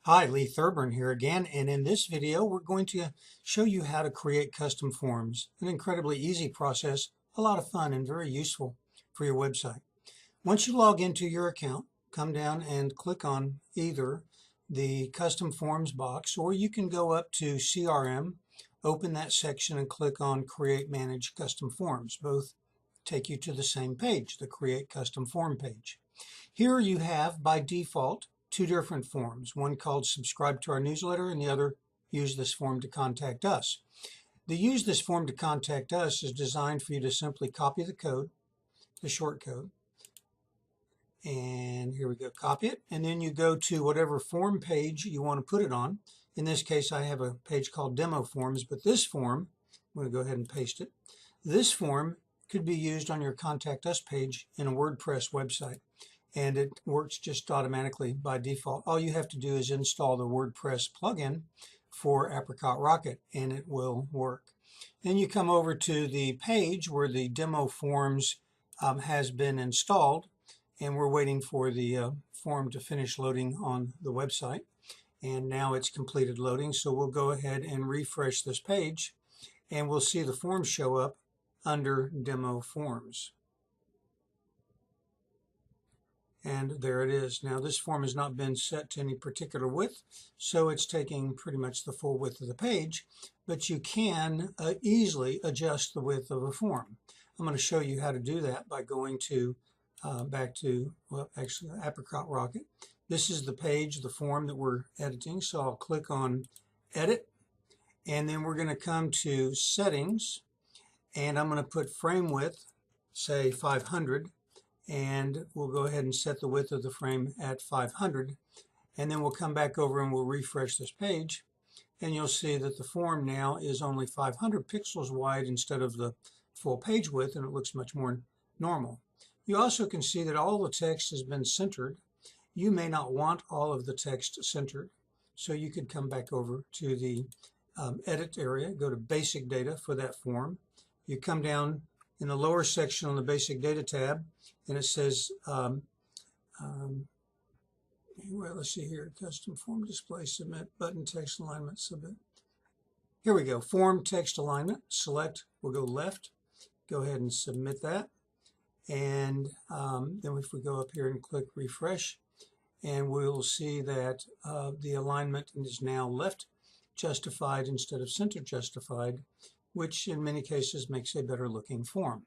Hi, Lee Thurburn here again, and in this video we're going to show you how to create custom forms. An incredibly easy process, a lot of fun and very useful for your website. Once you log into your account, come down and click on either the custom forms box, or you can go up to CRM, open that section and click on Create Manage Custom Forms. Both take you to the same page, the Create Custom Form page. Here you have, by default, two different forms, one called Subscribe to our newsletter and the other Use this form to contact us. The Use this form to contact us is designed for you to simply copy the code, the short code, and here we go, copy it, and then you go to whatever form page you want to put it on. In this case, I have a page called Demo Forms, but this form, I'm going to go ahead and paste it. This form could be used on your Contact Us page in a WordPress website, and it works just automatically by default. All you have to do is install the WordPress plugin for Apricot Rocket, and it will work. Then you come over to the page where the Demo Forms has been installed, and we're waiting for the form to finish loading on the website. And now it's completed loading, so we'll go ahead and refresh this page, and we'll see the form show up under Demo Forms. And there it is. Now this form has not been set to any particular width, so it's taking pretty much the full width of the page, but you can easily adjust the width of a form. I'm going to show you how to do that by going to back to, well, actually Apricot Rocket. This is the page, the form that we're editing, so I'll click on Edit, and then we're going to come to Settings, and I'm going to put frame width, say 500, and we'll go ahead and set the width of the frame at 500, and then we'll come back over and we'll refresh this page, and you'll see that the form now is only 500 pixels wide instead of the full page width, and it looks much more normal. You also can see that all the text has been centered. You may not want all of the text centered, so you could come back over to the edit area, go to basic data for that form. You come down in the lower section on the basic data tab, and it says, well, let's see here, custom form display, submit, button text alignment, submit. Here we go, form text alignment, select, we'll go left, go ahead and submit that. And then if we go up here and click refresh, and we'll see that the alignment is now left justified instead of center justified, which in many cases makes a better looking form.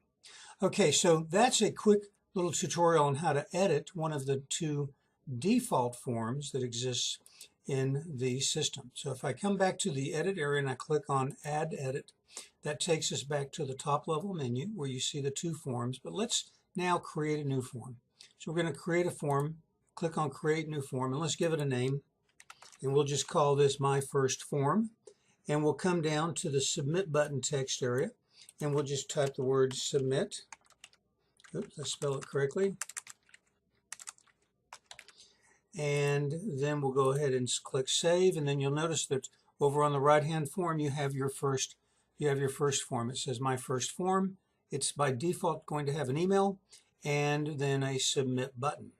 Okay, so that's a quick little tutorial on how to edit one of the two default forms that exists in the system. So if I come back to the edit area and I click on Add Edit, that takes us back to the top level menu where you see the two forms, but let's now create a new form. So we're going to create a form, click on Create New Form, and let's give it a name, and we'll just call this My First Form, and we'll come down to the Submit button text area, and we'll just type the word Submit. Oops, I spell it correctly. And then we'll go ahead and click Save, and then you'll notice that over on the right-hand form you have your first form. It says My First Form. It's by default going to have an email and then a Submit button.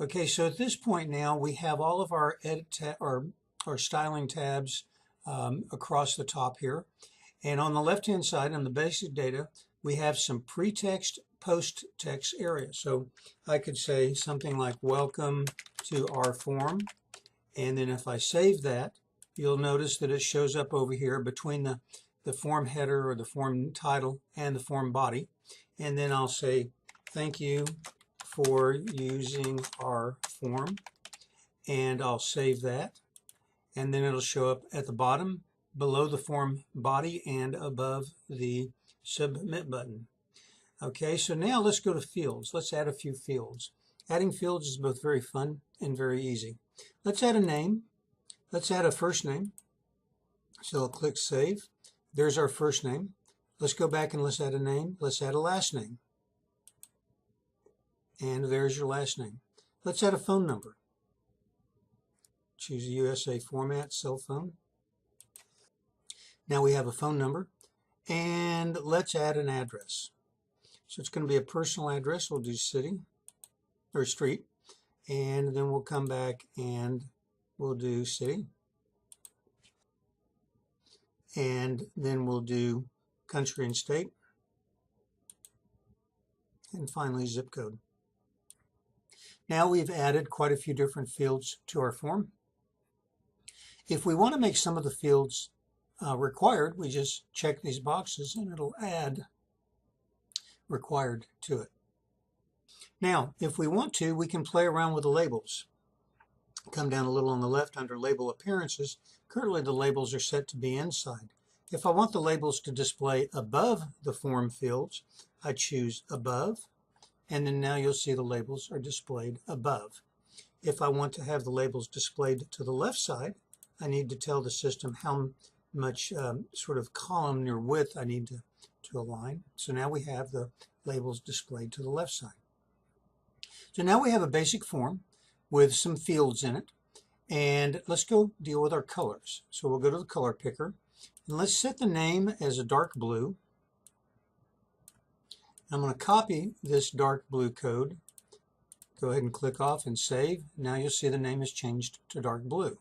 Okay, so at this point now we have all of our edit our styling tabs across the top here, and on the left-hand side on the basic data we have some pre-text, post-text area. So I could say something like welcome to our form, and then if I save that, you'll notice that it shows up over here between the form header or the form title and the form body, and then I'll say thank you for using our form, and I'll save that, and then it'll show up at the bottom below the form body and above the Submit button. Okay, so now let's go to fields. Let's add a few fields. Adding fields is both very fun and very easy. Let's add a name. Let's add a first name. So I'll click Save. There's our first name. Let's go back and let's add a name. Let's add a last name. And there's your last name. Let's add a phone number. Choose a USA format, cell phone. Now we have a phone number. And let's add an address. So it's going to be a personal address. We'll do city or street. And then we'll come back and we'll do city, and then we'll do country and state, and finally zip code. Now we've added quite a few different fields to our form. If we want to make some of the fields required, we just check these boxes and it'll add required to it. Now, if we want to, we can play around with the labels. Come down a little on the left under label appearances. Currently the labels are set to be inside. If I want the labels to display above the form fields, I choose above, and then now you'll see the labels are displayed above. If I want to have the labels displayed to the left side, I need to tell the system how much sort of columnar width I need to align. So now we have the labels displayed to the left side. So now we have a basic form with some fields in it, and let's go deal with our colors. So we'll go to the color picker, and let's set the name as a dark blue. I'm going to copy this dark blue code. Go ahead and click off and save. Now you'll see the name has changed to dark blue.